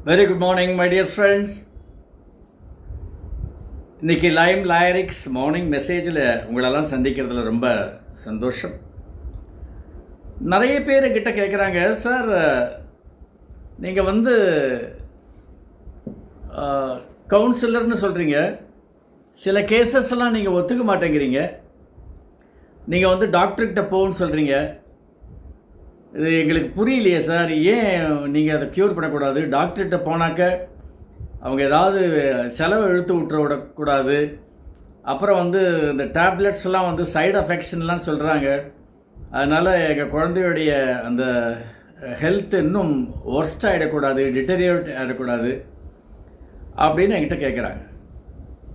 Very good morning my dear friends. இன்றைக்கி Lime லைரிக்ஸ் morning மெசேஜில் உங்களெல்லாம் சந்திக்கிறதுல ரொம்ப சந்தோஷம். நிறைய பேர் கிட்ட கேட்குறாங்க, சார் நீங்கள் வந்து கவுன்சிலர்னு சொல்கிறீங்க, சில கேசஸ் எல்லாம் நீங்கள் ஒத்துக்க மாட்டேங்கிறீங்க, நீங்கள் வந்து டாக்டர்கிட்ட போகணுன்னு சொல்கிறீங்க, இது எங்களுக்கு புரியலையே சார், ஏன் நீங்கள் அதை க்யூர் பண்ணக்கூடாது? டாக்டர்கிட்ட போனாக்க அவங்க ஏதாவது செலவை இழுத்து விட்டுறக்கூடாது, அப்புறம் வந்து இந்த டேப்லெட்ஸ்லாம் வந்து சைடு எஃபெக்ட்ஸ்லாம் சொல்கிறாங்க, அதனால் எங்கள் குழந்தையுடைய அந்த ஹெல்த் இன்னும் ஒர்ஸ்ட் ஆகிடக்கூடாது, டிட்டரியேட் ஆகிடக்கூடாது அப்படின்னு என்கிட்ட கேட்குறாங்க.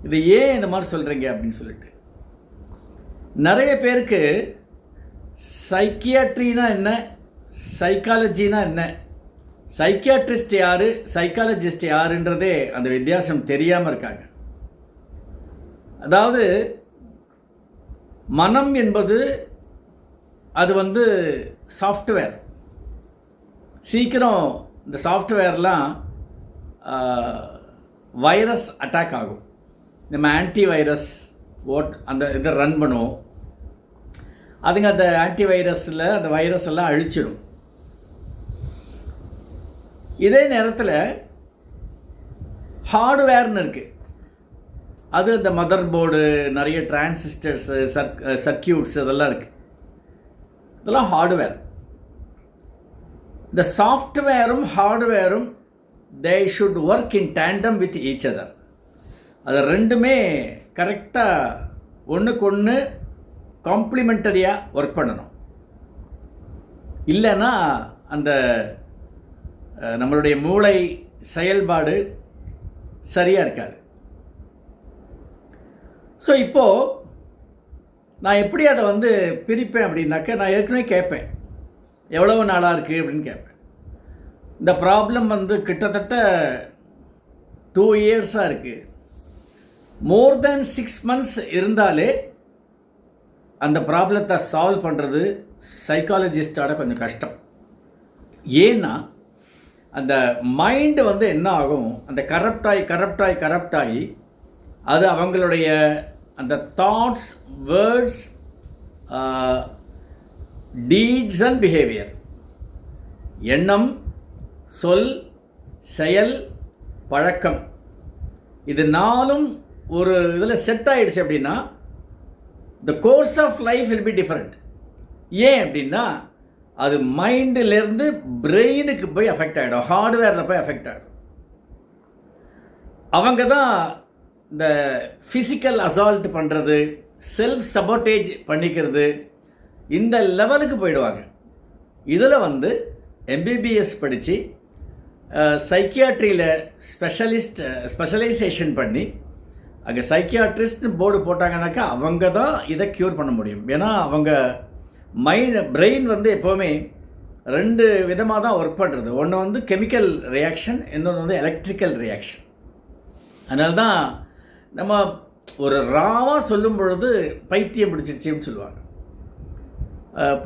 இது ஏன் இந்த மாதிரி சொல்கிறீங்க அப்படின்னு சொல்லிட்டு. நிறைய பேருக்கு சைக்கியாட்ரினா என்ன, சைக்காலஜினா என்ன, சைக்கியாட்ரிஸ்ட் யார், சைக்காலஜிஸ்ட் யாருன்றதே அந்த வித்தியாசம் தெரியாமல் இருக்காங்க. அதாவது மனம் என்பது அது வந்து சாஃப்ட்வேர். சீக்கிரம் இந்த சாஃப்ட்வேர்லாம் வைரஸ் அட்டாக் ஆகும். நம்ம ஆன்டி வைரஸ் அந்த இதை ரன் பண்ணுவோம், அதுங்க அந்த ஆன்டி வைரஸில் அந்த வைரஸ் எல்லாம் அழிச்சிடும். இதே நேரத்தில் ஹார்ட்வேர்னு இருக்குது, அது அந்த மதர் போர்டு, நிறைய டிரான்சிஸ்டர்ஸு, சர்க்கியூட்ஸ் இதெல்லாம் இருக்குது, இதெல்லாம் ஹார்ட்வேர். இந்த சாஃப்ட்வேரும் ஹார்ட்வேரும் they should work in tandem with each other. அது ரெண்டுமே கரெக்டாக ஒன்றுக்கு ஒன்று காம்ப்ளிமெண்டரியாக ஒர்க் பண்ணணும். இல்லைன்னா அந்த நம்மளுடைய மூளை செயல்பாடு சரியாக இருக்காது. ஸோ இப்போது நான் எப்படி அதை வந்து பிரிப்பேன் அப்படின்னாக்க, நான் ஏற்கனவே கேட்பேன் எவ்வளவு நாளாக இருக்குது அப்படின்னு கேட்பேன். இந்த ப்ராப்ளம் வந்து கிட்டத்தட்ட 2 இயர்ஸாக இருக்குது. மோர் தேன் 6 months இருந்தாலே அந்த ப்ராப்ளத்தை சால்வ் பண்ணுறது சைக்காலஜிஸ்டோட கொஞ்சம் கஷ்டம். ஏன்னா அந்த மைண்டு வந்து என்ன ஆகும், அந்த கரப்ட் ஆகி அது அவங்களுடைய அந்த thoughts, words, deeds and behaviour, எண்ணம், சொல், செயல், பழக்கம், இது 4ம் ஒரு இதில் செட் ஆகிடுச்சு அப்படின்னா the course of life will be different. ஏன் அப்படின்னா அது மைண்டிலேருந்து பிரெயினுக்கு போய் அஃபெக்ட் ஆகிடும், ஹார்ட்வேரில் போய் அஃபெக்ட் ஆகிடும். அவங்க தான் இந்த ஃபிசிக்கல் அசால்ட் பண்ணுறது, செல்ஃப் சபோட்டேஜ் பண்ணிக்கிறது, இந்த லெவலுக்கு போயிடுவாங்க. இதில் வந்து MBBS படித்து சைக்கியாட்ரியில் ஸ்பெஷலைசேஷன் பண்ணி அங்கே சைக்கியாட்ரிஸ்ட்னு போர்டு போட்டாங்கன்னாக்கா அவங்க தான் இதை க்யூர் பண்ண முடியும். ஏன்னா அவங்க பிரெயின் வந்து எப்போவுமே 2 விதமாக தான் ஒர்க் பண்ணுறது. ஒன்று வந்து கெமிக்கல் ரியாக்ஷன், இன்னொன்று வந்து எலக்ட்ரிக்கல் ரியாக்ஷன். அதனால தான் நம்ம ஒரு ராவாக சொல்லும் பொழுது பைத்தியம் பிடிச்சிருச்சுன்னு சொல்லுவாங்க.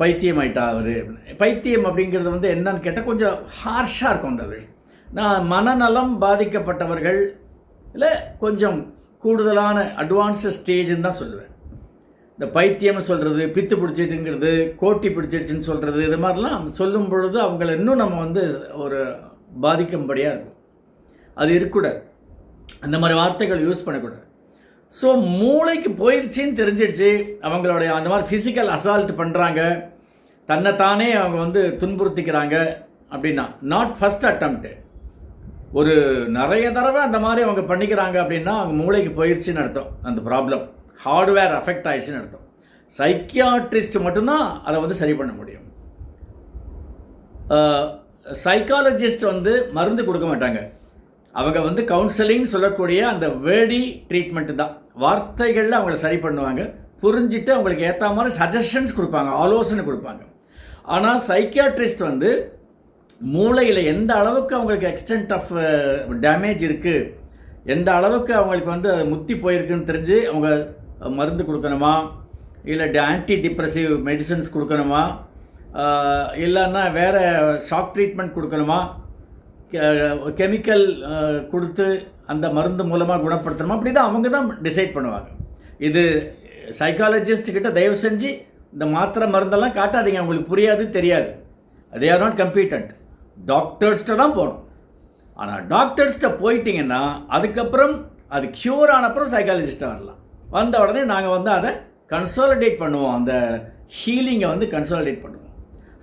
பைத்தியம் ஆயிட்டா அவர். பைத்தியம் அப்படிங்கிறது வந்து என்னன்னு கேட்டால் கொஞ்சம் ஹார்ஷாக இருக்கும். அந்த நான் மனநலம் பாதிக்கப்பட்டவர்கள் இல்லை கொஞ்சம் கூடுதலான அட்வான்ஸு ஸ்டேஜுன்னு தான் சொல்லுவேன். இந்த பைத்தியம்னு சொல்கிறது, பித்து பிடிச்சிட்டுங்கிறது, கோட்டி பிடிச்சிடுச்சுன்னு சொல்கிறது, இது மாதிரிலாம் சொல்லும் பொழுது அவங்கள இன்னும் நம்ம வந்து ஒரு பாதிக்கும்படியாக இருக்கும். அது இருக்கக்கூடாது, அந்த மாதிரி வார்த்தைகள் யூஸ் பண்ணக்கூடாது. ஸோ மூளைக்கு போயிடுச்சின்னு தெரிஞ்சிடுச்சு, அவங்களுடைய அந்த மாதிரி ஃபிசிக்கல் அசால்ட் பண்ணுறாங்க, தன்னைத்தானே அவங்க வந்து துன்புறுத்திக்கிறாங்க அப்படின்னா, நாட் ஃபஸ்ட் அட்டம்ப்ட்டு, ஒரு நிறைய தடவை அந்த மாதிரி அவங்க பண்ணிக்கிறாங்க அப்படின்னா அவங்க மூளைக்கு போயிடுச்சுன்னு அர்த்தம். அந்த ப்ராப்ளம் ஹார்ட்வேர் அஃபெக்ட் ஆயிடுச்சுன்னு அர்த்தம். சைக்கியாட்ரிஸ்ட் மட்டும்தான் அதை வந்து சரி பண்ண முடியும். சைக்காலஜிஸ்ட் வந்து மருந்து கொடுக்க மாட்டாங்க, அவங்க வந்து கவுன்சிலிங் சொல்லக்கூடிய அந்த வேர்டி ட்ரீட்மெண்ட்டு தான், வார்த்தைகளில் அவங்கள சரி பண்ணுவாங்க, புரிஞ்சுட்டு அவங்களுக்கு ஏற்ற மாதிரி சஜஷன்ஸ் கொடுப்பாங்க, ஆலோசனை கொடுப்பாங்க. ஆனால் சைக்கியாட்ரிஸ்ட் வந்து மூளையில் எந்த அளவுக்கு அவங்களுக்கு எக்ஸ்டென்ட் ஆஃப் டேமேஜ் இருக்குது, எந்த அளவுக்கு அவங்களுக்கு வந்து அது முத்தி போயிருக்குன்னு தெரிஞ்சு அவங்க மருந்து கொடுக்கணுமா, இல்லை ஆன்டி டிப்ரெசிவ் மெடிசன்ஸ் கொடுக்கணுமா, இல்லைன்னா வேறு ஷாக் ட்ரீட்மெண்ட் கொடுக்கணுமா, கெமிக்கல் கொடுத்து அந்த மருந்து மூலமாக குணப்படுத்தணுமா, அப்படி தான் அவங்க தான் டிசைட் பண்ணுவாங்க. இது சைக்காலஜிஸ்ட்கிட்ட தயவு செஞ்சு இந்த மாத்திரை மருந்தெல்லாம் காட்டாதீங்க, அவங்களுக்கு புரியாது, தெரியாது. They are not competent. டாக்டர்ஸ்கிட்ட தான் போகணும். ஆனால் டாக்டர்ஸ்கிட்ட போயிட்டீங்கன்னா அதுக்கப்புறம் அது க்யூர் ஆனப்புறம் சைக்காலஜிஸ்ட்டை வரலாம். வந்த உடனே நாங்கள் வந்து அதை கன்சாலிடேட் பண்ணுவோம், அந்த ஹீலிங்கை வந்து கன்சாலிடேட் பண்ணுவோம்.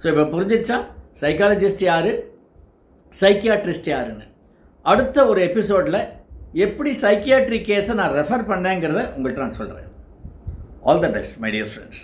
ஸோ இப்போ புரிஞ்சிடுச்சா சைக்காலஜிஸ்ட் யார், சைக்கியாட்ரிஸ்ட் யாருன்னு? அடுத்த ஒரு எபிசோடில் எப்படி சைக்கியாட்ரிக் கேஸை நான் ரெஃபர் பண்ணேங்கிறத உங்கள்கிட்ட நான் சொல்கிறேன். All the best my dear friends.